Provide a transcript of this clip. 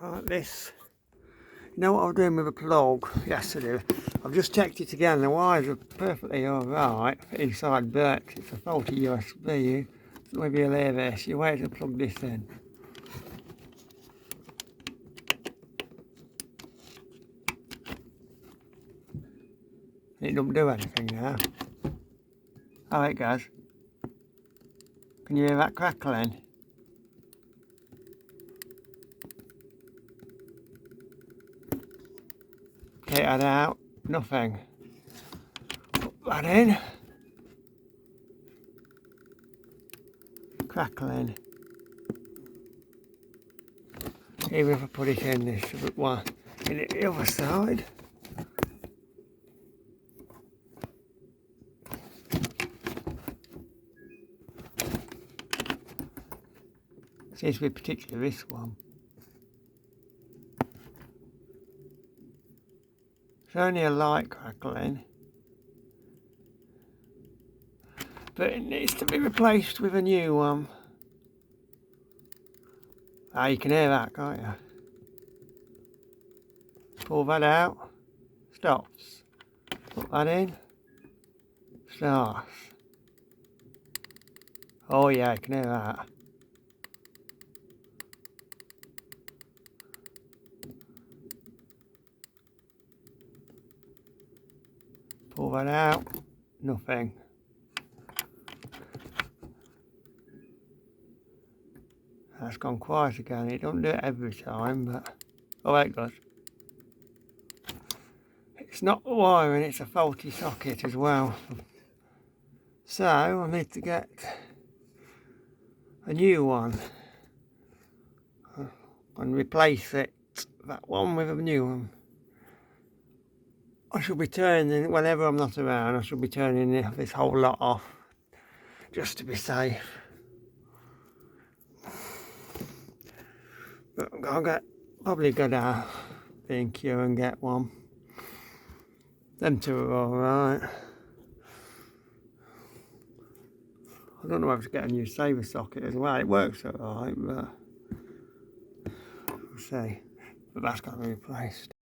Like this. You know what I was doing with a plug yesterday? I've just checked it again. The wires are perfectly alright inside, but it's a faulty USB. Maybe you'll hear this. You wait to plug this in. It doesn't do anything now. Oh, it goes. Can you hear that crackling? Take that out. Nothing. Put that in. Crackling. Even if I put it in this one, in the other side. Seems to be particularly this one. It's only a light crackling, but it needs to be replaced with a new one. Ah, you can hear that, can't you? Pull that out, stops. Put that in, starts. Oh yeah, I can hear that. Pull that out, nothing. That's gone quiet again. It don't do it every time, but oh, there it goes. It's not the wiring, it's a faulty socket as well. So I need to get a new one and replace it, that one with a new one. I should be turning, whenever I'm not around, I should be turning this whole lot off just to be safe. But I'll probably go down B&Q and get one. Them two are alright. I don't know whether to get a new saver socket as well. It works alright, but we'll see. But that's got to be replaced.